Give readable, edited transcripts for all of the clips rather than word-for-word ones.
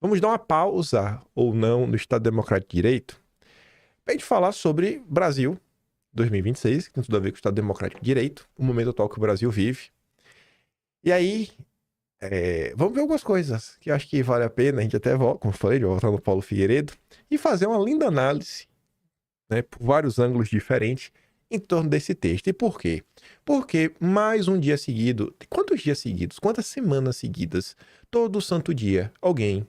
Vamos dar uma pausa ou não no Estado Democrático de Direito para a gente falar sobre Brasil 2026, que tem tudo a ver com o Estado Democrático de Direito, o momento atual que o Brasil vive. E aí, vamos ver algumas coisas que eu acho que vale a pena, a gente até volta, como eu falei, voltar no Paulo Figueiredo, e fazer uma linda análise, né, por vários ângulos diferentes, em torno desse texto. E por quê? Porque mais um dia seguido, quantos dias seguidos, quantas semanas seguidas, todo santo dia, alguém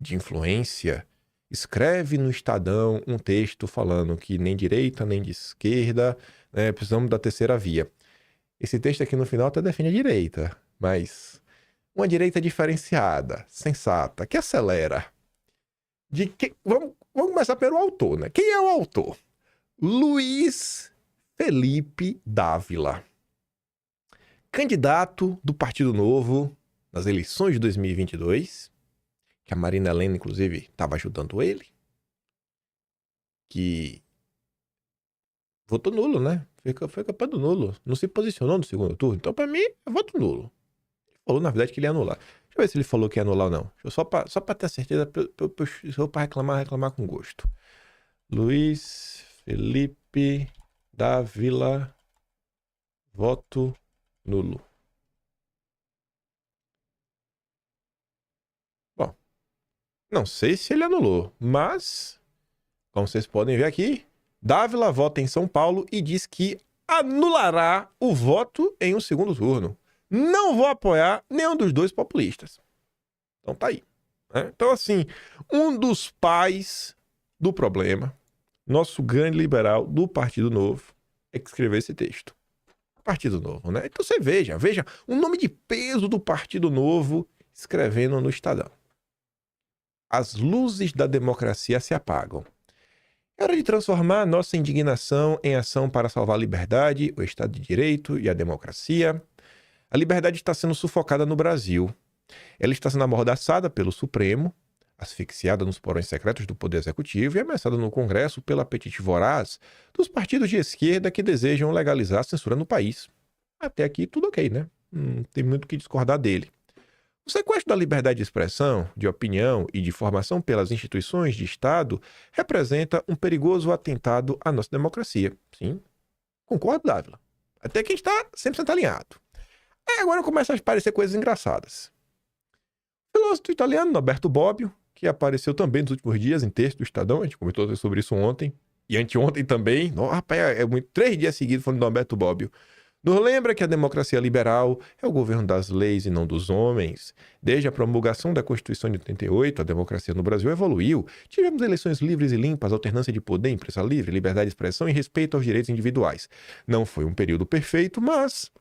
de influência escreve no Estadão um texto falando que nem direita nem de esquerda, né, precisamos da terceira via. Esse texto aqui no final até defende a direita, mas uma direita diferenciada, sensata, que acelera. Vamos começar pelo autor, né? Quem é o autor? Luiz Felipe Dávila, candidato do Partido Novo nas eleições de 2022, que a Marina Helena, inclusive, estava ajudando ele, que votou nulo, né? Foi campanha do nulo. Não se posicionou no segundo turno. Então, para mim, é voto nulo. Ele falou, na verdade, que ele ia anular. Deixa eu ver se ele falou que ia anular ou não. Só para ter certeza, se for para reclamar com gosto. Luiz Felipe Dávila, voto nulo. Bom, não sei se ele anulou, mas, como vocês podem ver aqui, Dávila vota em São Paulo e diz que anulará o voto em um segundo turno. Não vou apoiar nenhum dos dois populistas. Então tá aí. Né? Então, assim, um dos pais do problema, nosso grande liberal do Partido Novo, é que escreveu esse texto. Partido Novo, né? Então você veja um nome de peso do Partido Novo escrevendo no Estadão. As luzes da democracia se apagam. É hora de transformar nossa indignação em ação para salvar a liberdade, o Estado de Direito e a democracia. A liberdade está sendo sufocada no Brasil. Ela está sendo amordaçada pelo Supremo, asfixiada nos porões secretos do Poder Executivo e ameaçada no Congresso pelo apetite voraz dos partidos de esquerda que desejam legalizar a censura no país. Até aqui tudo ok, né? Não tem muito o que discordar dele. O sequestro da liberdade de expressão, de opinião e de formação pelas instituições de Estado representa um perigoso atentado à nossa democracia. Sim, concordo, Dávila. Até que a gente está 100% alinhado. Aí agora começam a aparecer coisas engraçadas. O filósofo italiano Norberto Bobbio, que apareceu também nos últimos dias em texto do Estadão, a gente comentou sobre isso ontem, e anteontem também. Rapaz, 3 dias seguidos falando de Norberto Bobbio. Nos lembra que a democracia liberal é o governo das leis e não dos homens. Desde a promulgação da Constituição de 88, a democracia no Brasil evoluiu. Tivemos eleições livres e limpas, alternância de poder, imprensa livre, liberdade de expressão e respeito aos direitos individuais. Não foi um período perfeito, mas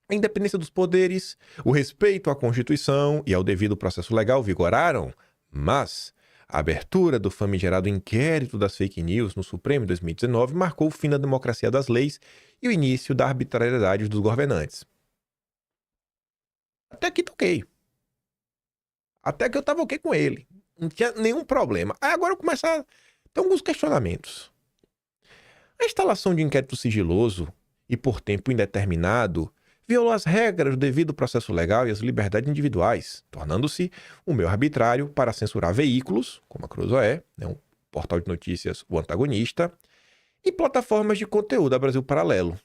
a independência dos poderes, o respeito à Constituição e ao devido processo legal vigoraram. Mas a abertura do famigerado inquérito das fake news no Supremo em 2019 marcou o fim da democracia das leis e o início da arbitrariedade dos governantes. Até que toquei. Até que eu tava ok com ele. Não tinha nenhum problema. Aí agora eu começo a ter alguns questionamentos. A instalação de um inquérito sigiloso e por tempo indeterminado violou as regras do devido processo legal e as liberdades individuais, tornando-se um meio arbitrário para censurar veículos, como a Cruzoé, um portal de notícias O Antagonista, e plataformas de conteúdo a Brasil Paralelo.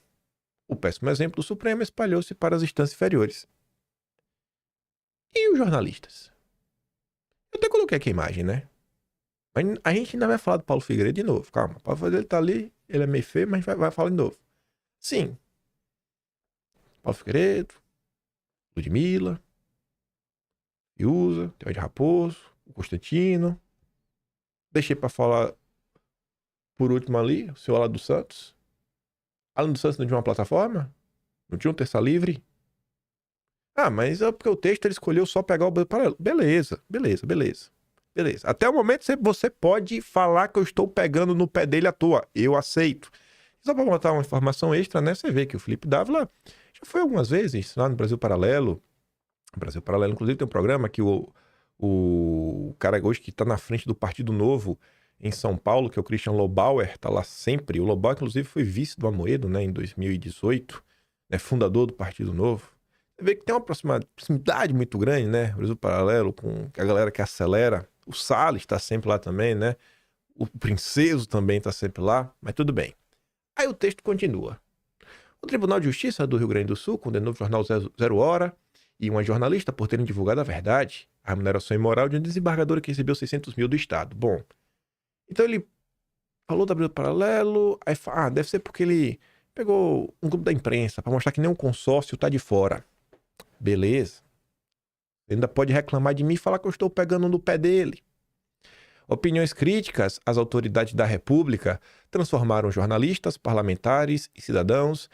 O péssimo exemplo do Supremo espalhou-se para as instâncias inferiores. E os jornalistas? Eu até coloquei aqui a imagem, né? Mas a gente ainda vai falar do Paulo Figueiredo de novo. Calma, o Paulo Figueiredo tá ali, ele é meio feio, mas a gente vai falar de novo. Sim. Paulo Figueiredo, Ludmilla, Fiuza, Theo de Raposo, o Constantino. Deixei para falar por último ali, o senhor Alan dos Santos. Alan dos Santos não tinha uma plataforma? Não tinha um terça livre? Ah, mas é porque o texto ele escolheu só pegar o paralelo. Beleza. Até o momento você pode falar que eu estou pegando no pé dele à toa. Eu aceito. Só para botar uma informação extra, né? Você vê que o Felipe Dávila já foi algumas vezes lá no Brasil Paralelo. O Brasil Paralelo, inclusive, tem um programa que o cara hoje que está na frente do Partido Novo em São Paulo, que é o Christian Lobauer, tá lá sempre. O Lobauer, inclusive, foi vice do Amoedo, né, em 2018, né, fundador do Partido Novo. Você vê que tem uma proximidade muito grande, né? O Brasil Paralelo com a galera que acelera. O Salles está sempre lá também, né? O Princeso também está sempre lá, mas tudo bem. Aí o texto continua. O Tribunal de Justiça do Rio Grande do Sul condenou o jornal Zero Hora e uma jornalista por terem divulgado a verdade, a remuneração imoral de um desembargador que recebeu 600 mil do Estado. Bom, então ele falou da Brasil Paralelo, aí fala, deve ser porque ele pegou um grupo da imprensa para mostrar que nem um consórcio tá de fora. Beleza. Ele ainda pode reclamar de mim e falar que eu estou pegando no pé dele. Opiniões críticas às autoridades da República transformaram jornalistas, parlamentares e cidadãos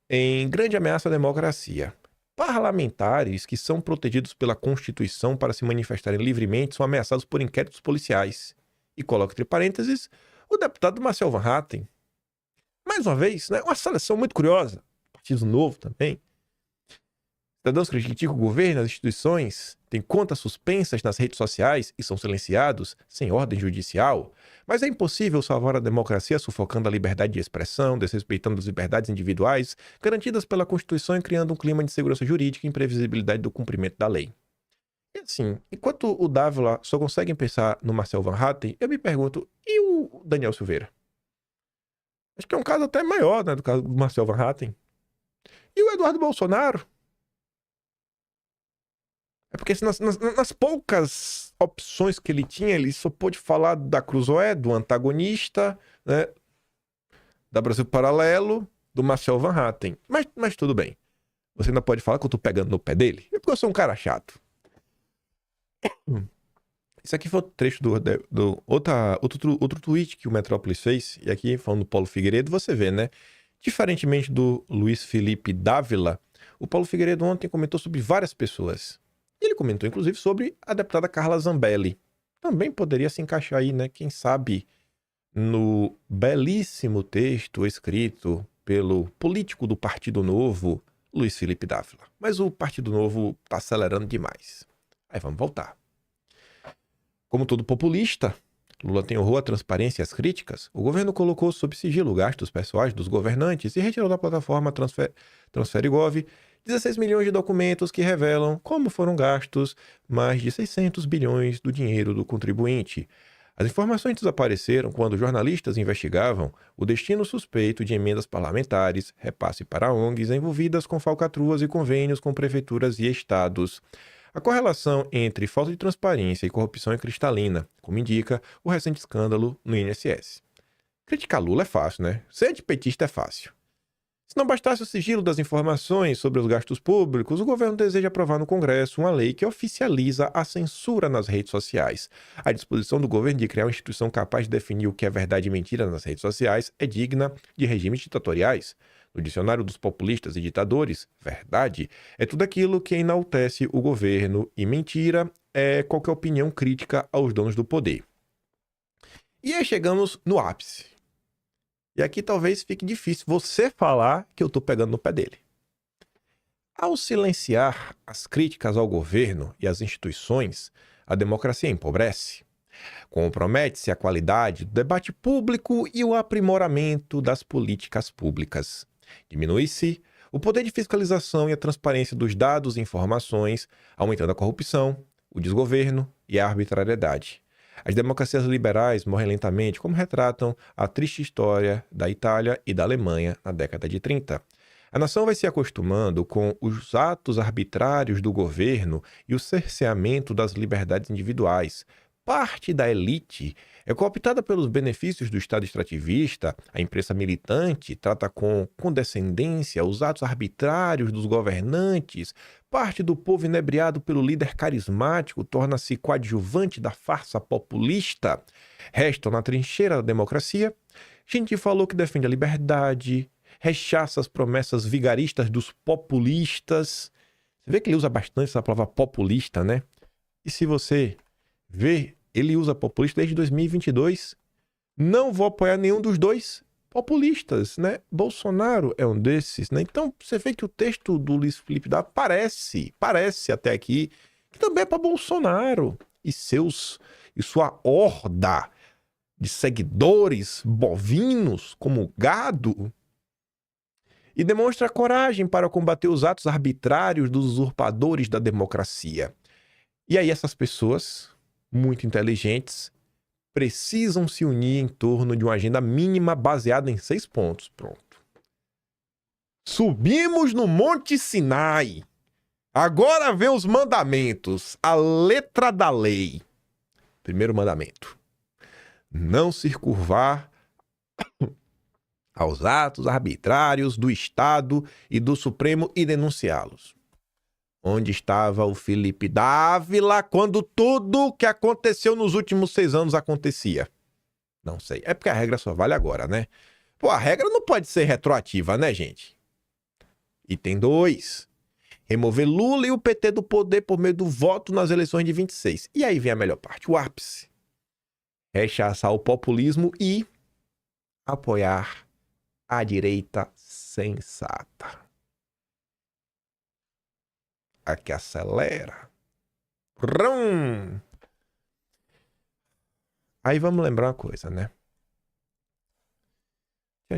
em grande ameaça à democracia. Parlamentares que são protegidos pela Constituição para se manifestarem livremente são ameaçados por inquéritos policiais. E coloca entre parênteses o deputado Marcel Van Hatten. Mais uma vez, né, uma seleção muito curiosa. Partido Novo também. Cidadãos que criticam o governo, as instituições, têm contas suspensas nas redes sociais e são silenciados sem ordem judicial. Mas é impossível salvar a democracia sufocando a liberdade de expressão, desrespeitando as liberdades individuais garantidas pela Constituição e criando um clima de insegurança jurídica e imprevisibilidade do cumprimento da lei. E assim, enquanto o Dávila só consegue pensar no Marcel Van Hatten, eu me pergunto, e o Daniel Silveira? Acho que é um caso até maior, né, do caso do Marcel Van Hatten. E o Eduardo Bolsonaro? É porque nas poucas opções que ele tinha, ele só pôde falar da Cruzoé, do antagonista, né, da Brasil Paralelo, do Marcel Van Hatten. Mas tudo bem. Você ainda pode falar que eu tô pegando no pé dele? É porque eu sou um cara chato. Isso aqui foi outro trecho outro tweet que o Metrópolis fez. E aqui, falando do Paulo Figueiredo, você vê, né? Diferentemente do Luiz Felipe Dávila, o Paulo Figueiredo ontem comentou sobre várias pessoas. Ele comentou, inclusive, sobre a deputada Carla Zambelli. Também poderia se encaixar aí, né? Quem sabe no belíssimo texto escrito pelo político do Partido Novo, Luiz Felipe Dávila. Mas o Partido Novo tá acelerando demais. Aí vamos voltar. Como todo populista, Lula tem honrou a transparência e as críticas. O governo colocou sob sigilo gastos pessoais dos governantes e retirou da plataforma Transferigov 16 milhões de documentos que revelam como foram gastos mais de 600 bilhões do dinheiro do contribuinte. As informações desapareceram quando jornalistas investigavam o destino suspeito de emendas parlamentares, repasse para ONGs envolvidas com falcatruas e convênios com prefeituras e estados. A correlação entre falta de transparência e corrupção é cristalina, como indica o recente escândalo no INSS. Criticar Lula é fácil, né? Ser antipetista é fácil. Se não bastasse o sigilo das informações sobre os gastos públicos, o governo deseja aprovar no Congresso uma lei que oficializa a censura nas redes sociais. A disposição do governo de criar uma instituição capaz de definir o que é verdade e mentira nas redes sociais é digna de regimes ditatoriais. No dicionário dos populistas e ditadores, verdade é tudo aquilo que enaltece o governo e mentira é qualquer opinião crítica aos donos do poder. E aí chegamos no ápice. E aqui talvez fique difícil você falar que eu estou pegando no pé dele. Ao silenciar as críticas ao governo e às instituições, a democracia empobrece. Compromete-se a qualidade do debate público e o aprimoramento das políticas públicas. Diminui-se o poder de fiscalização e a transparência dos dados e informações, aumentando a corrupção, o desgoverno e a arbitrariedade. As democracias liberais morrem lentamente, como retratam a triste história da Itália e da Alemanha na década de 30. A nação vai se acostumando com os atos arbitrários do governo e o cerceamento das liberdades individuais. Parte da elite é cooptada pelos benefícios do Estado extrativista, a imprensa militante trata com condescendência os atos arbitrários dos governantes, parte do povo inebriado pelo líder carismático torna-se coadjuvante da farsa populista. Restam na trincheira da democracia gente que falou que defende a liberdade, rechaça as promessas vigaristas dos populistas. Você vê que ele usa bastante essa palavra populista, né? E se você vê, ele usa populista desde 2022. Não vou apoiar nenhum dos dois populistas, né? Bolsonaro é um desses, né? Então, você vê que o texto do Luiz Felipe Dávila parece até aqui, que também é para Bolsonaro e sua horda de seguidores bovinos como gado. e demonstra coragem para combater os atos arbitrários dos usurpadores da democracia. E aí essas pessoas, muito inteligentes, precisam se unir em torno de uma agenda mínima baseada em 6 pontos. Pronto. Subimos no Monte Sinai. Agora vem os mandamentos, a letra da lei. Primeiro mandamento: não se curvar aos atos arbitrários do Estado e do Supremo e denunciá-los. Onde estava o Felipe Dávila quando tudo que aconteceu nos últimos 6 anos acontecia? Não sei. É porque a regra só vale agora, né? Pô, a regra não pode ser retroativa, né, gente? Item 2. Remover Lula e o PT do poder por meio do voto nas eleições de 26. E aí vem a melhor parte, o ápice. Rechaçar o populismo e apoiar a direita sensata. A que acelera. Rum. Aí vamos lembrar uma coisa, né?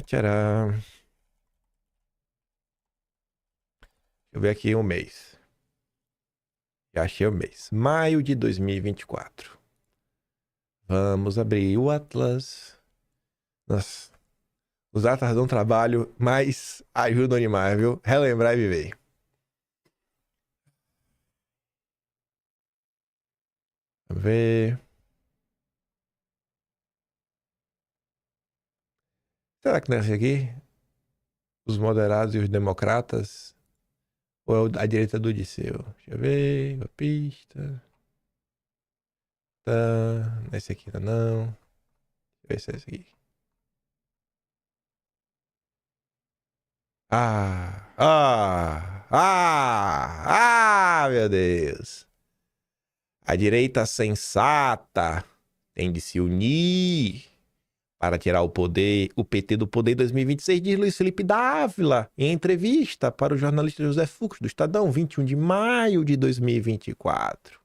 Tcharam. Deixa eu ver aqui um mês. Já achei o mês. Maio de 2024. Vamos abrir o Atlas. Nossa. Os Atlas dão trabalho, mas ajudam a animar, viu? Relembrar e viver. Vamos ver. Será que nesse aqui? Os moderados e os democratas? Ou é a direita do Disseu? Deixa eu ver. A pista. Tá. Esse aqui ainda não. Deixa eu ver se é esse aqui. Meu Deus. A direita sensata tem de se unir para tirar o poder, o PT do poder em 2026, diz Luiz Felipe Dávila, em entrevista para o jornalista José Fux, do Estadão, 21 de maio de 2024.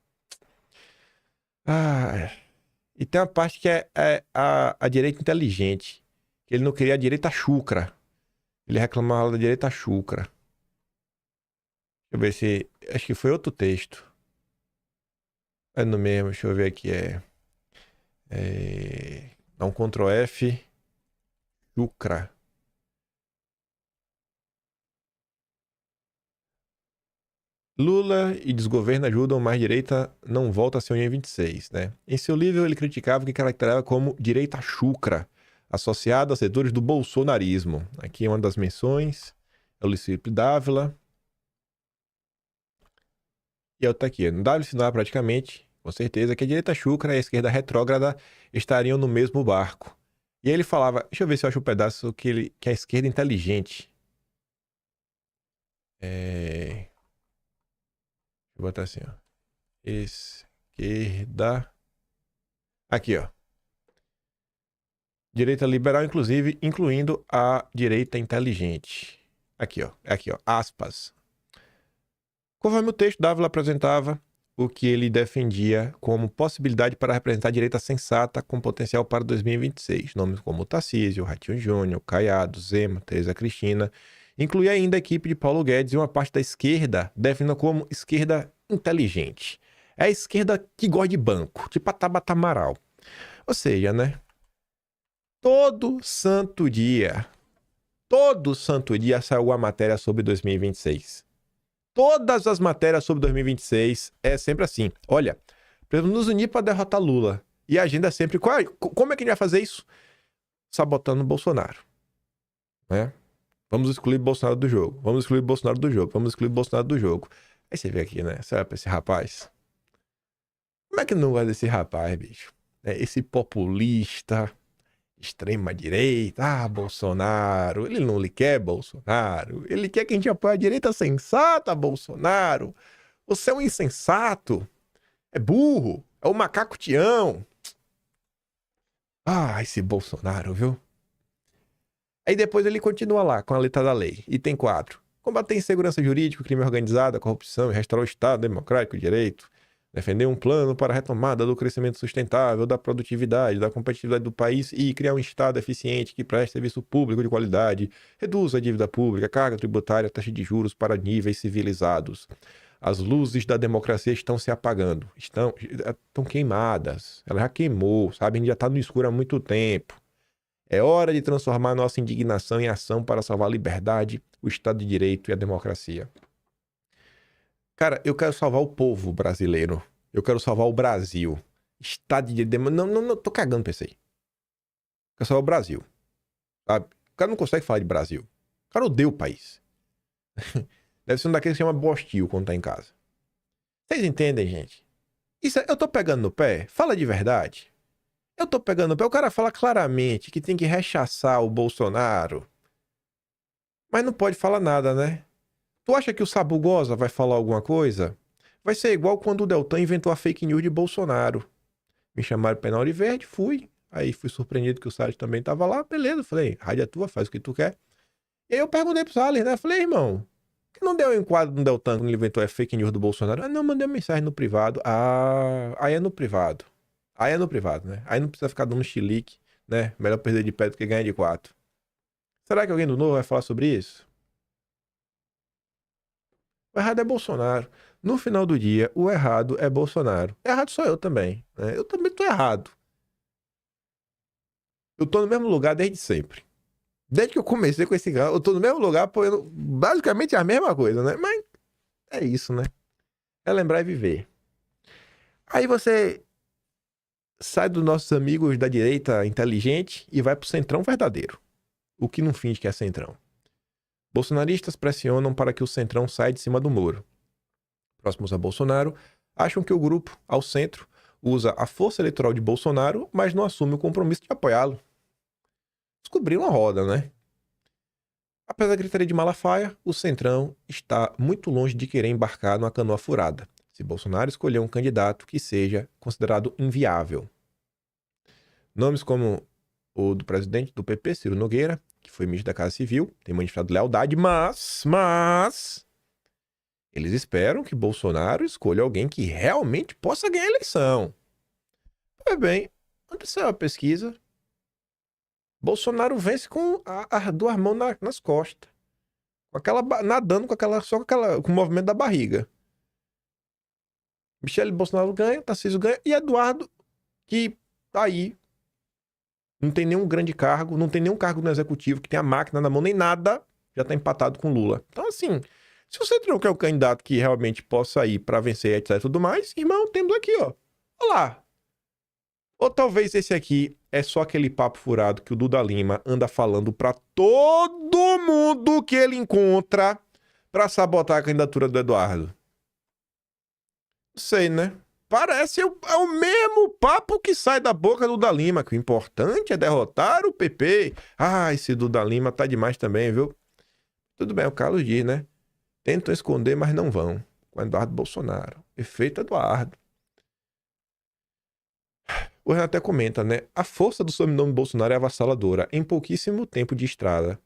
E tem uma parte que é a direita inteligente, que ele não queria a direita chucra. Ele reclamava da direita chucra. Deixa eu ver se... Acho que foi outro texto. É no mesmo, deixa eu ver aqui. Dá um Ctrl F. Chucra. Lula e desgoverno ajudam, mas direita não volta a ser União 26, né? Em seu livro, ele criticava o que caracterizava como direita chucra, associada a setores do bolsonarismo. Aqui é uma das menções. É o Luiz Felipe Dávila. E outra aqui. Não dá ensinar praticamente, com certeza, que a direita chucra e a esquerda retrógrada estariam no mesmo barco. E aí ele falava... Deixa eu ver se eu acho um pedaço que a esquerda inteligente... Vou botar assim, ó. Esquerda. Aqui, ó. Direita liberal, inclusive, incluindo a direita inteligente. Aqui, ó. Aqui, ó. Aspas. Conforme o texto, Dávila apresentava o que ele defendia como possibilidade para representar a direita sensata com potencial para 2026. Nomes como Tarcísio, Ratinho Júnior, Caiado, Zema, Tereza Cristina... Inclui ainda a equipe de Paulo Guedes e uma parte da esquerda, definida como esquerda inteligente. É a esquerda que gosta de banco, de Tabata Amaral. Ou seja, né? Todo santo dia saiu uma matéria sobre 2026. Todas as matérias sobre 2026 é sempre assim. Olha, precisamos nos unir para derrotar Lula. E a agenda é sempre... Como é que a gente vai fazer isso? Sabotando o Bolsonaro. Né? Vamos excluir Bolsonaro do jogo. Vamos excluir Bolsonaro do jogo. Vamos excluir Bolsonaro do jogo. Aí você vê aqui, né? Você olha pra esse rapaz. Como é que não gosta desse rapaz, bicho? Esse populista, extrema-direita. Bolsonaro. Ele não lhe quer Bolsonaro. Ele quer que a gente apoie a direita sensata, Bolsonaro. Você é um insensato. É burro. É um macaco Tião. Esse Bolsonaro, viu? Aí depois ele continua lá, com a letra da lei. Item 4. Combater insegurança jurídica, crime organizado, a corrupção e restaurar o Estado democrático e direito. Defender um plano para a retomada do crescimento sustentável, da produtividade, da competitividade do país e criar um Estado eficiente que preste serviço público de qualidade, reduza a dívida pública, carga tributária, taxa de juros para níveis civilizados. As luzes da democracia estão se apagando, estão queimadas. Ela já queimou, sabe? A gente já está no escuro há muito tempo. É hora de transformar nossa indignação em ação para salvar a liberdade, o Estado de Direito e a democracia. Cara, eu quero salvar o povo brasileiro. Eu quero salvar o Brasil. Estado de Direito... Não, tô cagando pra isso aí. Eu quero salvar o Brasil. Sabe? O cara não consegue falar de Brasil. O cara odeia o país. Deve ser um daqueles que chama bostil quando tá em casa. Vocês entendem, gente? Isso, eu tô pegando no pé? Fala de verdade. Eu tô pegando no pé. O cara fala claramente que tem que rechaçar o Bolsonaro. Mas não pode falar nada, né? Tu acha que o Sabugosa vai falar alguma coisa? Vai ser igual quando o Deltan inventou a fake news de Bolsonaro. Me chamaram para Penal Verde, fui. Aí fui surpreendido que o Salles também tava lá. Beleza, falei, rádio é tua, faz o que tu quer. E aí eu perguntei pro Salles, né? Falei, irmão, que não deu um enquadro no Deltan quando ele inventou a fake news do Bolsonaro? Ah, não, mandei uma mensagem no privado. Ah, aí é no privado. Aí é no privado, né? Aí não precisa ficar dando chilique, né? Melhor perder de pé do que ganhar de 4. Será que alguém do Novo vai falar sobre isso? O errado é Bolsonaro. No final do dia, o errado é Bolsonaro. Errado sou eu também, né? Eu também tô errado. Eu tô no mesmo lugar desde sempre. Desde que eu comecei com esse canal, eu tô no mesmo lugar apoiando basicamente a mesma coisa, né? Mas é isso, né? É lembrar e viver. Aí você sai dos nossos amigos da direita inteligente e vai pro centrão verdadeiro. O que não finge que é centrão. Bolsonaristas pressionam para que o centrão saia de cima do muro. Próximos a Bolsonaro, acham que o grupo, ao centro, usa a força eleitoral de Bolsonaro, mas não assume o compromisso de apoiá-lo. Descobriram a roda, né? Apesar da gritaria de Malafaia, o centrão está muito longe de querer embarcar numa canoa furada, se Bolsonaro escolher um candidato que seja considerado inviável. Nomes como o do presidente do PP, Ciro Nogueira, que foi ministro da Casa Civil, tem manifestado lealdade, mas eles esperam que Bolsonaro escolha alguém que realmente possa ganhar a eleição. Pois bem, aconteceu a pesquisa. Bolsonaro vence com as duas mãos nas costas. Com aquela, nadando com o movimento da barriga. Michele Bolsonaro ganha, Tarcísio ganha e Eduardo, que tá aí. Não tem nenhum grande cargo, não tem nenhum cargo no executivo que tem a máquina na mão, nem nada, já tá empatado com Lula. Então, assim, se você não quer um candidato que realmente possa ir pra vencer, etc e tudo mais, irmão, temos aqui, ó. Olha lá. Ou talvez esse aqui é só aquele papo furado que o Duda Lima anda falando pra todo mundo que ele encontra pra sabotar a candidatura do Eduardo. Não sei, né? Parece é o mesmo papo que sai da boca do Duda Lima, que o importante é derrotar o PP. Ah, esse Duda Lima tá demais também, viu? Tudo bem, o Carlos diz, né? Tentam esconder, mas não vão. Com Eduardo Bolsonaro. Efeito Eduardo. O Renan até comenta, né? A força do sobrenome Bolsonaro é avassaladora. Em pouquíssimo tempo de estrada,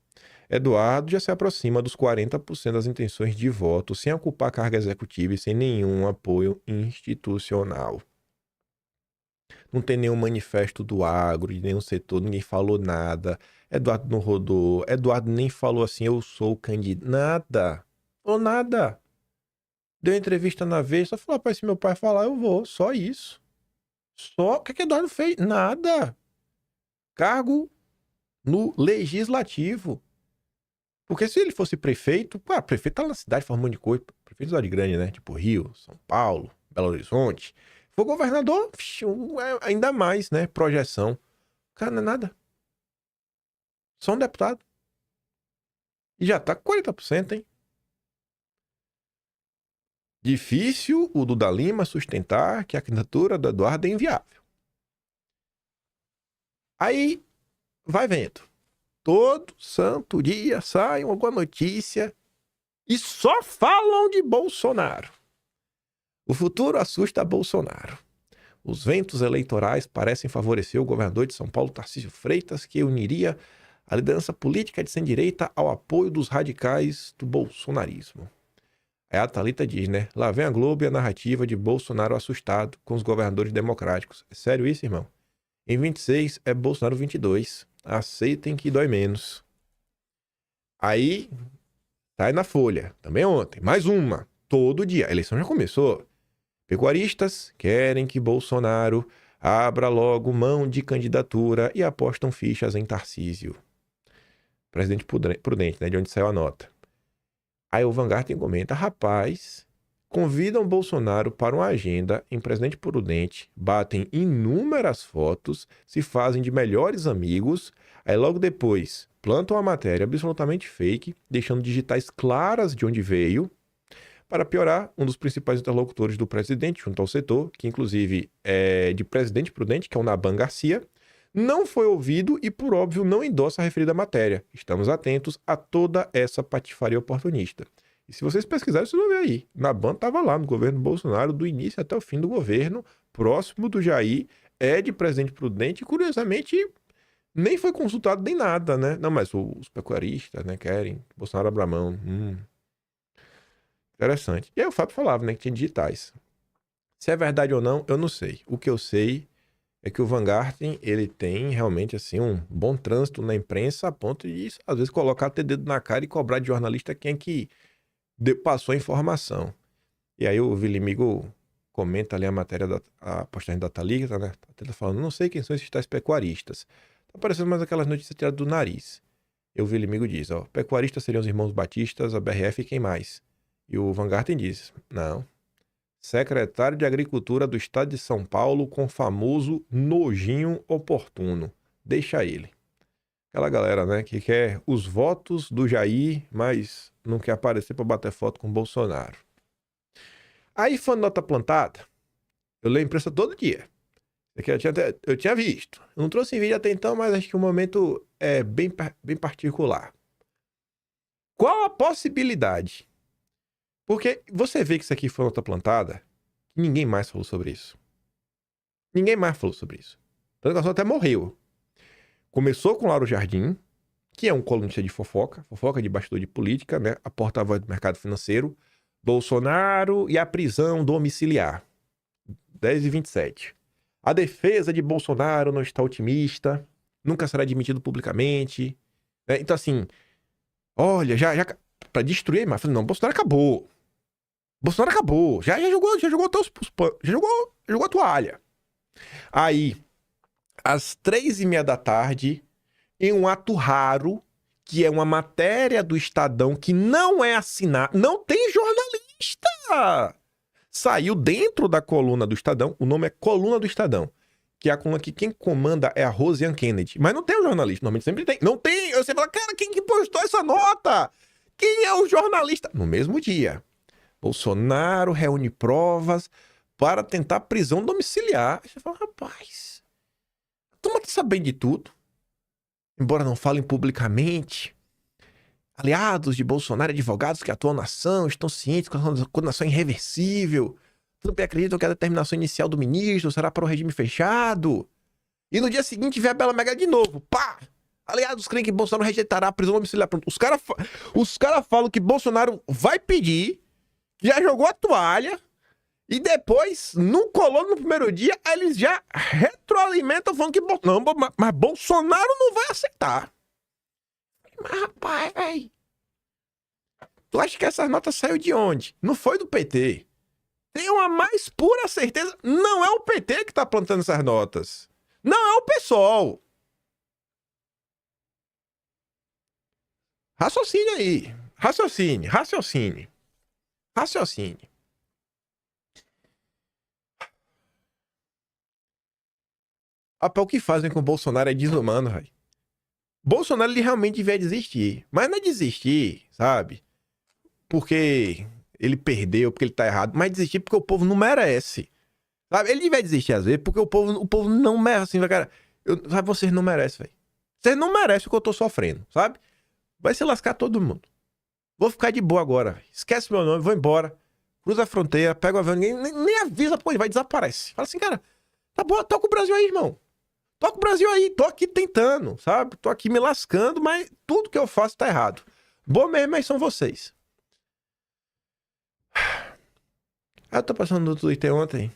Eduardo já se aproxima dos 40% das intenções de voto, sem ocupar carga executiva e sem nenhum apoio institucional. Não tem nenhum manifesto do agro, de nenhum setor, ninguém falou nada. Eduardo não rodou. Eduardo nem falou assim, eu sou o candidato. Nada. Falou nada. Deu entrevista na vez, só falou, rapaz, se meu pai falar, eu vou. Só isso. Só. O que Eduardo fez? Nada. Cargo no legislativo. Porque se ele fosse prefeito, prefeito tá na cidade faz um monte de coisa. Prefeito de cidade grande, né? Tipo Rio, São Paulo, Belo Horizonte. For governador, ainda mais, né? Projeção. O cara não é nada. Só um deputado. E já tá com 40%, hein? Difícil o Duda Lima sustentar que a candidatura do Eduardo é inviável. Aí vai vendo. Todo santo dia sai alguma notícia e só falam de Bolsonaro. O futuro assusta Bolsonaro. Os ventos eleitorais parecem favorecer o governador de São Paulo, Tarcísio Freitas, que uniria a liderança política de centro-direita ao apoio dos radicais do bolsonarismo. Aí a Thalita diz, né? Lá vem a Globo e a narrativa de Bolsonaro assustado com os governadores democráticos. É sério isso, irmão? Em 26 é Bolsonaro 22. Aceitem que dói menos. Aí, tá aí na Folha. Também ontem. Mais uma. Todo dia. A eleição já começou. Pecuaristas querem que Bolsonaro abra logo mão de candidatura e apostam fichas em Tarcísio. Presidente Prudente, né? De onde saiu a nota. Aí o Vanguardian comenta, rapaz, convidam Bolsonaro para uma agenda em Presidente Prudente, batem inúmeras fotos, se fazem de melhores amigos, aí logo depois plantam a matéria absolutamente fake, deixando digitais claras de onde veio. Para piorar, um dos principais interlocutores do presidente junto ao setor, que inclusive é de Presidente Prudente, que é o Naban Garcia, não foi ouvido e, por óbvio, não endossa a referida matéria. Estamos atentos a toda essa patifaria oportunista. E se vocês pesquisarem, vocês vão ver aí. Naban estava lá no governo Bolsonaro, do início até o fim do governo, próximo do Jair, é de Presidente Prudente e, curiosamente, nem foi consultado nem nada, né? Não, mas os pecuaristas, né, querem que Bolsonaro abra mão. Interessante. E aí o Fábio falava, né, que tinha digitais. Se é verdade ou não, eu não sei. O que eu sei é que o Vanguardian, ele tem realmente, assim, um bom trânsito na imprensa a ponto de, às vezes, colocar até dedo na cara e cobrar de jornalista quem é que passou a informação. E aí o Vilimigo comenta ali a matéria a postagem da Thalita, né? Ele tá falando, não sei quem são esses tais pecuaristas. Tá parecendo mais aquelas notícias tiradas do nariz. E o Vilimigo diz, ó, pecuaristas seriam os irmãos Batistas, a BRF e quem mais? E o Vanguardian diz, não. Secretário de Agricultura do Estado de São Paulo com famoso nojinho oportuno. Deixa ele. Aquela galera, né, que quer os votos do Jair, mas não quer aparecer para bater foto com o Bolsonaro. Aí, fã de nota plantada, eu leio a imprensa todo dia. Eu tinha visto. Eu não trouxe vídeo até então, mas acho que o momento é bem particular. Qual a possibilidade? Porque você vê que isso aqui foi nota plantada, ninguém mais falou sobre isso. Ninguém mais falou sobre isso. Tanto que a pessoa até morreu. Começou com Lauro Jardim, que é um colunista de fofoca de bastidor de política, né? A porta-voz do mercado financeiro. Bolsonaro e a prisão domiciliar. 10h27. A defesa de Bolsonaro não está otimista, nunca será admitido publicamente. Né? Então, assim, olha, já pra destruir, mas não, Bolsonaro acabou. Bolsonaro acabou. Já jogou até já jogou a toalha. Aí, às 3h30 da tarde, em um ato raro, que é uma matéria do Estadão que não é assinada, não tem jornalista. Saiu dentro da coluna do Estadão, o nome é Coluna do Estadão, que é a coluna que quem comanda é a Rosiane Kennedy. Mas não tem o jornalista, normalmente sempre tem. Não tem, você fala, cara, quem que postou essa nota? Quem é o jornalista? No mesmo dia, Bolsonaro reúne provas para tentar prisão domiciliar. Você fala, rapaz, a turma tá sabendo de tudo. Embora não falem publicamente, aliados de Bolsonaro, advogados que atuam na ação, estão cientes que a condenação é irreversível. Também acreditam que a determinação inicial do ministro será para o regime fechado. E no dia seguinte vem a Bela Mega de novo. Pá! Aliados creem que Bolsonaro rejeitará a prisão domiciliar. Pronto. Os caras falam que Bolsonaro vai pedir, que já jogou a toalha, e depois, não colou no primeiro dia, aí eles já retroalimentam falando que não, mas Bolsonaro não vai aceitar. Mas, rapaz, velho, tu acha que essas notas saiu de onde? Não foi do PT. Tem uma mais pura certeza, não é o PT que tá plantando essas notas. Não é o PSOL. Raciocine aí. Raciocine. O que fazem com o Bolsonaro é desumano, velho. Bolsonaro, ele realmente devia desistir. Mas não é desistir, sabe? Porque ele perdeu, porque ele tá errado. Mas desistir porque o povo não merece. Sabe? Ele devia desistir às vezes porque o povo não merece. Assim, cara, sabe, vocês não merecem, velho. Vocês não merecem o que eu tô sofrendo, sabe? Vai se lascar todo mundo. Vou ficar de boa agora, véio. Esquece meu nome, vou embora. Cruza a fronteira, pega o avião, nem avisa pra onde vai, desaparece. Fala assim, cara, tá bom, toca o Brasil aí, irmão. Toca o Brasil aí, tô aqui tentando, sabe? Tô aqui me lascando, mas tudo que eu faço tá errado. Bom mesmo, mas são vocês. Ah, eu tô passando no Twitter ontem.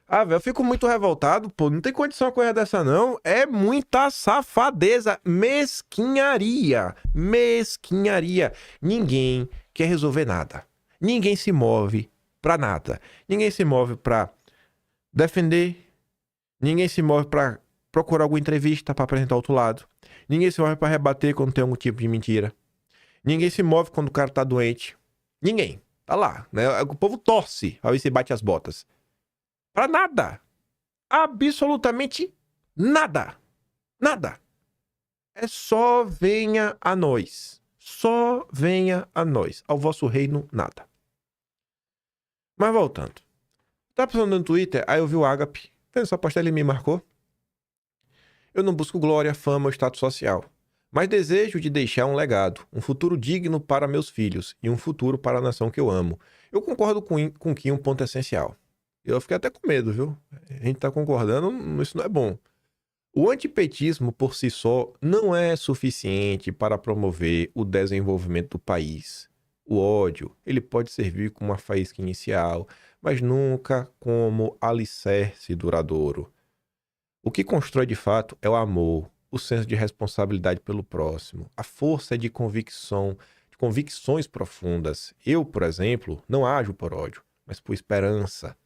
Ah, velho, eu fico muito revoltado, pô. Não tem condição uma coisa dessa, não. É muita safadeza. Mesquinharia. Mesquinharia. Ninguém quer resolver nada. Ninguém se move pra nada. Ninguém se move pra defender. Ninguém se move pra procurar alguma entrevista pra apresentar outro lado. Ninguém se move pra rebater quando tem algum tipo de mentira. Ninguém se move quando o cara tá doente. Ninguém. Tá lá, né? O povo torce pra ver se bate as botas. Pra nada. Absolutamente nada. Nada. É só venha a nós. Só venha a nós. Ao vosso reino, nada. Mas voltando. Tava passando no Twitter, aí eu vi o Agape. Fez essa postagem, ele me marcou. Eu não busco glória, fama ou status social. Mas desejo de deixar um legado, um futuro digno para meus filhos e um futuro para a nação que eu amo. Eu concordo com que um ponto essencial. Eu fiquei até com medo, viu? A gente tá concordando, isso não é bom. O antipetismo por si só não é suficiente para promover o desenvolvimento do país. O ódio, ele pode servir como uma faísca inicial, mas nunca como alicerce duradouro. O que constrói de fato é o amor, o senso de responsabilidade pelo próximo, a força de convicção, de convicções profundas. Eu, por exemplo, não ajo por ódio, mas por esperança.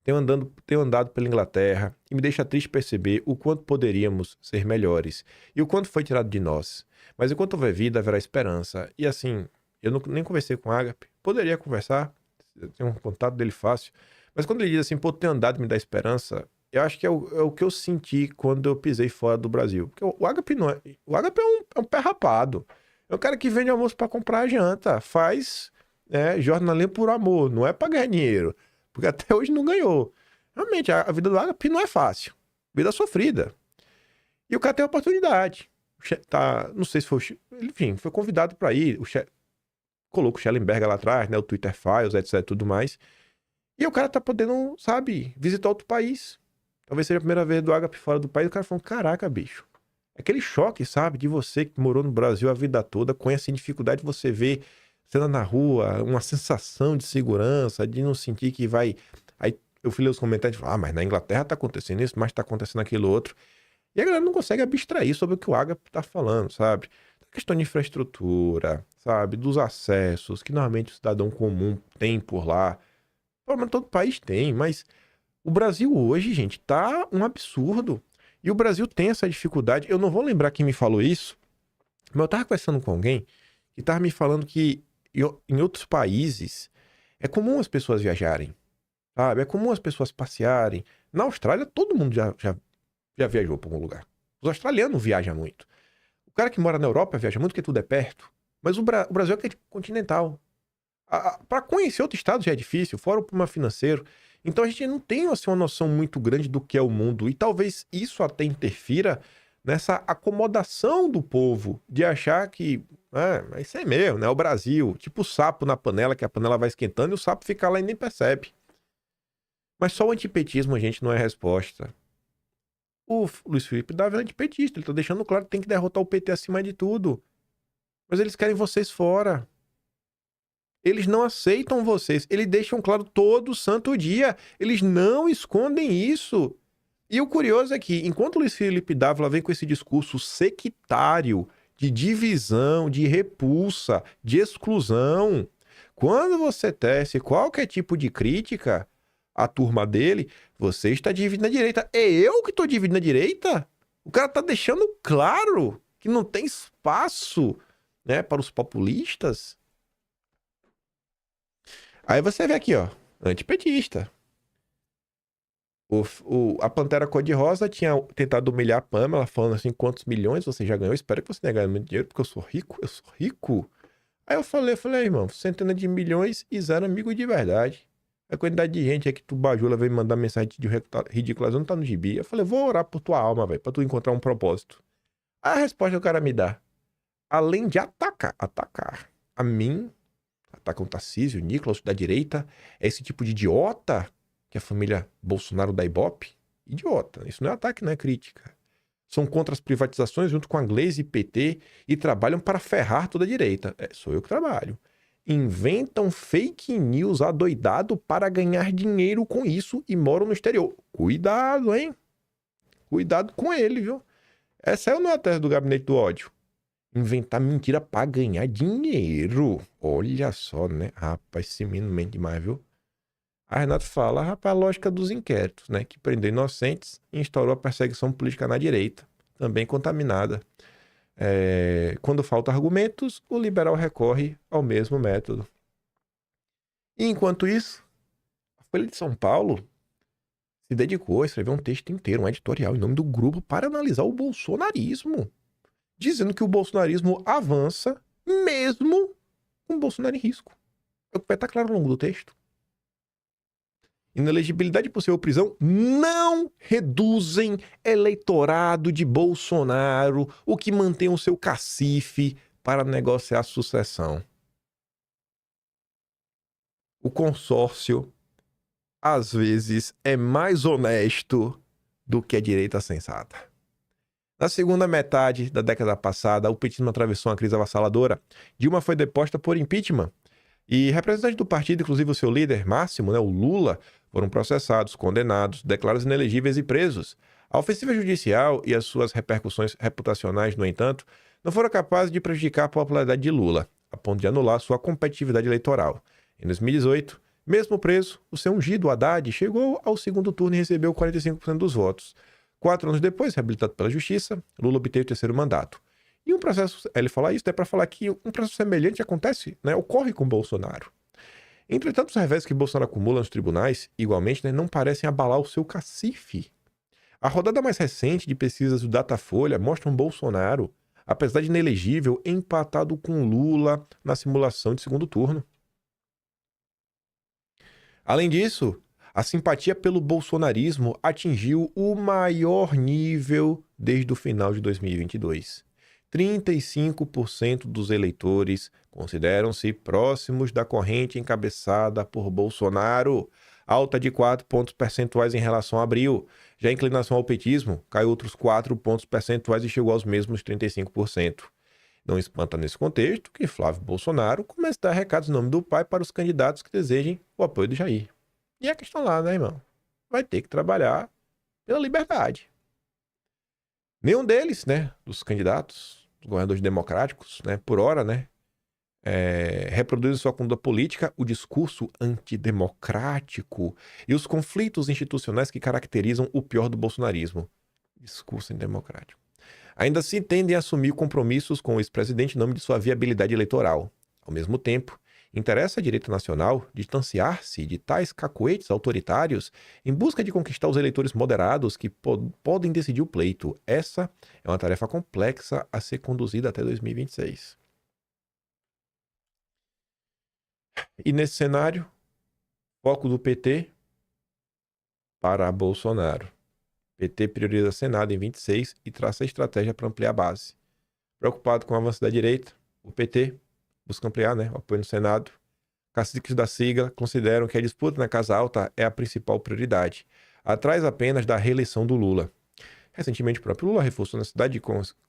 Tenho andado pela Inglaterra e me deixa triste perceber o quanto poderíamos ser melhores e o quanto foi tirado de nós. Mas enquanto houver vida, haverá esperança. E assim, eu nem conversei com o Agape, poderia conversar, eu tenho um contato dele fácil. Mas quando ele diz assim, pô, tenho andado e me dá esperança, eu acho que é o que eu senti quando eu pisei fora do Brasil. Porque o Agape não é. O Agape é um pé rapado. É um cara que vende almoço para comprar janta, faz jornalismo por amor, não é para ganhar dinheiro. Porque até hoje não ganhou. Realmente, a vida do Agape não é fácil. Vida sofrida. E o cara tem a oportunidade. Não sei se foi... Enfim, foi convidado para ir. Colocou o Schellenberger lá atrás, né? O Twitter Files, etc, tudo mais. E o cara tá podendo, sabe, visitar outro país. Talvez seja a primeira vez do Agape fora do país. O cara falou, caraca, bicho. Aquele choque, sabe, de você que morou no Brasil a vida toda, conhece a dificuldade de você ver cena na rua, uma sensação de segurança, de não sentir que vai... Aí eu fui ler os comentários e falei, mas na Inglaterra tá acontecendo isso, mas tá acontecendo aquilo outro. E a galera não consegue abstrair sobre o que o Agape tá falando, sabe? A questão de infraestrutura, sabe? Dos acessos que normalmente o cidadão comum tem por lá. Mas todo país tem, mas o Brasil hoje, gente, tá um absurdo. E o Brasil tem essa dificuldade. Eu não vou lembrar quem me falou isso, mas eu tava conversando com alguém que tava me falando que em outros países é comum as pessoas viajarem, sabe? É comum as pessoas passearem. Na Austrália, todo mundo já viajou para algum lugar. Os australianos viajam muito. O cara que mora na Europa viaja muito porque tudo é perto. Mas o Brasil é continental. Para conhecer outro estado já é difícil, fora o problema financeiro. Então a gente não tem assim, uma noção muito grande do que é o mundo. E talvez isso até interfira nessa acomodação do povo de achar que isso é mesmo, né? O Brasil, tipo o sapo na panela, que a panela vai esquentando e o sapo fica lá e nem percebe. Mas só o antipetismo, gente, não é a resposta. O Luiz Felipe Dávila é antipetista, ele tá deixando claro que tem que derrotar o PT acima de tudo. Mas eles querem vocês fora. Eles não aceitam vocês. Eles deixam claro todo santo dia. Eles não escondem isso. E o curioso é que, enquanto o Luiz Felipe Dávila vem com esse discurso sectário, de divisão, de repulsa, de exclusão, quando você tece qualquer tipo de crítica à turma dele, você está dividindo a direita. É eu que estou dividindo a direita? O cara está deixando claro que não tem espaço, né, para os populistas. Aí você vê aqui, ó, antipetista. A Pantera Cor-de-Rosa tinha tentado humilhar a Pamela, falando assim, quantos milhões você já ganhou? Espero que você tenha ganhado muito dinheiro, porque eu sou rico. Aí eu falei, irmão, centenas de milhões e zero amigo de verdade. A quantidade de gente é que tu bajula, vem mandar mensagem de ridiculação, não tá no gibi. Eu falei, vou orar por tua alma, velho, pra tu encontrar um propósito. Aí a resposta que o cara me dá, além de atacar a mim, atacam o Tarcísio, o Nicolas da direita, é esse tipo de idiota que a família Bolsonaro dá ibope? Idiota. Isso não é ataque, não é crítica. São contra as privatizações junto com a Glaze e PT e trabalham para ferrar toda a direita. Sou eu que trabalho. inventam fake news adoidado para ganhar dinheiro com isso e moram no exterior. Cuidado, hein? Cuidado com ele, viu? Essa é ou não é a tese do gabinete do ódio? Inventar mentira para ganhar dinheiro. Olha só, né? Rapaz, esse menino mente demais, viu? A Renata fala, rapaz, a lógica dos inquéritos, né? Que prendeu inocentes e instaurou a perseguição política na direita, também contaminada. Quando faltam argumentos, o liberal recorre ao mesmo método. E enquanto isso, a Folha de São Paulo se dedicou a escrever um texto inteiro, um editorial, em nome do grupo, para analisar o bolsonarismo, dizendo que o bolsonarismo avança mesmo com o Bolsonaro em risco. É o que vai estar claro ao longo do texto. Inelegibilidade e possível prisão não reduzem eleitorado de Bolsonaro, o que mantém o seu cacife para negociar a sucessão. O consórcio, às vezes, é mais honesto do que a direita sensata. Na segunda metade da década passada, o petismo atravessou uma crise avassaladora. Dilma foi deposta por impeachment. E representantes do partido, inclusive o seu líder máximo, né, o Lula, foram processados, condenados, declarados inelegíveis e presos. A ofensiva judicial e as suas repercussões reputacionais, no entanto, não foram capazes de prejudicar a popularidade de Lula, a ponto de anular sua competitividade eleitoral. Em 2018, mesmo preso, o seu ungido Haddad chegou ao segundo turno e recebeu 45% dos votos. 4 anos depois, reabilitado pela justiça, Lula obteve o terceiro mandato. E um processo, ele fala isso, é para falar que um processo semelhante acontece, né, ocorre com Bolsonaro. Entretanto, os revés que Bolsonaro acumula nos tribunais, igualmente, né, não parecem abalar o seu cacife. A rodada mais recente de pesquisas do Datafolha mostra um Bolsonaro, apesar de inelegível, empatado com Lula na simulação de segundo turno. Além disso, a simpatia pelo bolsonarismo atingiu o maior nível desde o final de 2022. 35% dos eleitores consideram-se próximos da corrente encabeçada por Bolsonaro, alta de 4 pontos percentuais em relação a abril. Já a inclinação ao petismo caiu outros 4 pontos percentuais e chegou aos mesmos 35%. Não espanta nesse contexto que Flávio Bolsonaro comece a dar recados em nome do pai para os candidatos que desejem o apoio do Jair. E a questão lá, né, irmão? Vai ter que trabalhar pela liberdade. Nenhum deles, né, dos candidatos, dos governadores democráticos, né, por hora, né, reproduz em sua conduta política o discurso antidemocrático e os conflitos institucionais que caracterizam o pior do bolsonarismo. Discurso antidemocrático. Ainda assim, tendem a assumir compromissos com o ex-presidente em nome de sua viabilidade eleitoral. Ao mesmo tempo, interessa à direita nacional distanciar-se de tais cacoetes autoritários em busca de conquistar os eleitores moderados que podem decidir o pleito. Essa é uma tarefa complexa a ser conduzida até 2026. E nesse cenário, foco do PT para Bolsonaro. PT prioriza Senado em 26 e traça estratégia para ampliar a base. Preocupado com o avanço da direita, o PT busca ampliar, né, o apoio no Senado. Caciques da sigla consideram que a disputa na Casa Alta é a principal prioridade, atrás apenas da reeleição do Lula. Recentemente, o próprio Lula reforçou a necessidade de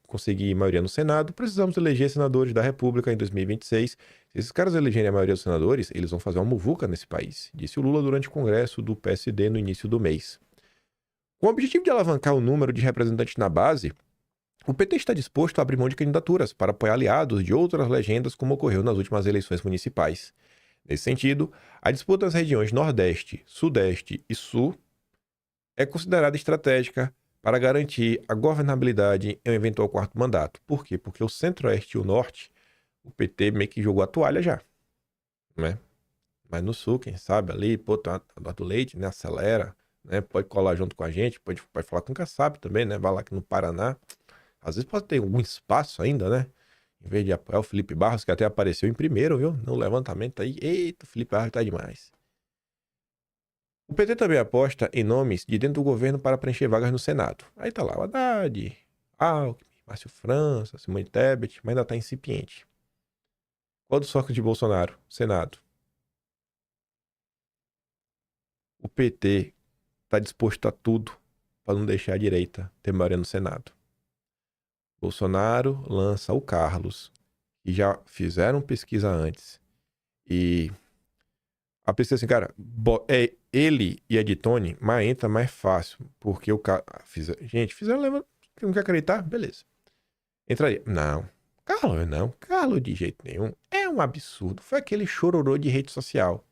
conseguir maioria no Senado. Precisamos eleger senadores da República em 2026. Se esses caras elegerem a maioria dos senadores, eles vão fazer uma muvuca nesse país, disse o Lula durante o congresso do PSD no início do mês. Com o objetivo de alavancar o número de representantes na base, o PT está disposto a abrir mão de candidaturas para apoiar aliados de outras legendas, como ocorreu nas últimas eleições municipais. Nesse sentido, a disputa nas regiões Nordeste, Sudeste e Sul é considerada estratégica para garantir a governabilidade em um eventual quarto mandato. Por quê? Porque o Centro-Oeste e o Norte, o PT meio que jogou a toalha já, né? Mas no Sul, quem sabe ali, pô, tem do Leite, né? Acelera, né? Pode colar junto com a gente, pode falar com o Kassab também, né? Vai lá aqui no Paraná. Às vezes pode ter algum espaço ainda, né? Em vez de apoiar o Felipe Barros, que até apareceu em primeiro, viu? No levantamento aí. Eita, o Felipe Barros tá demais. O PT também aposta em nomes de dentro do governo para preencher vagas no Senado. Aí tá lá o Haddad, Alckmin, Márcio França, Simone Tebet, mas ainda tá incipiente. Qual dos focos de Bolsonaro? Senado. O PT tá disposto a tudo para não deixar a direita ter maioria no Senado. Bolsonaro lança o Carlos, que já fizeram pesquisa antes, E a pesquisa assim, cara, é ele e a de Tony, mas entra mais fácil. Porque o cara. Gente, fizeram lembra. Não quer acreditar? Beleza. Entraria. Não. Carlos, não. Carlos de jeito nenhum. É um absurdo. Foi aquele chororô de rede social.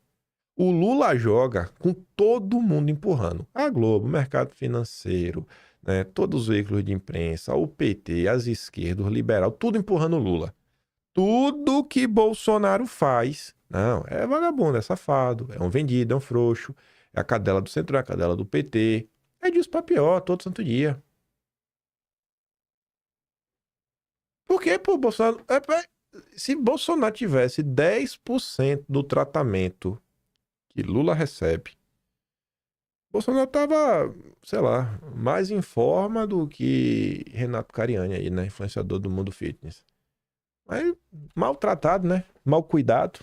O Lula joga com todo mundo empurrando. A Globo, o mercado financeiro, né, todos os veículos de imprensa, o PT, as esquerdas, o liberal, tudo empurrando o Lula. Tudo que Bolsonaro faz, não, é vagabundo, é safado, é um vendido, é um frouxo, é a cadela do Centrão, é a cadela do PT. É disso pra pior, todo santo dia. Por quê, pô, Bolsonaro... se Bolsonaro tivesse 10% do tratamento que Lula recebe, Bolsonaro tava, sei lá, mais em forma do que Renato Cariani aí, né? Influenciador do mundo fitness. Mas maltratado, né? Mal cuidado.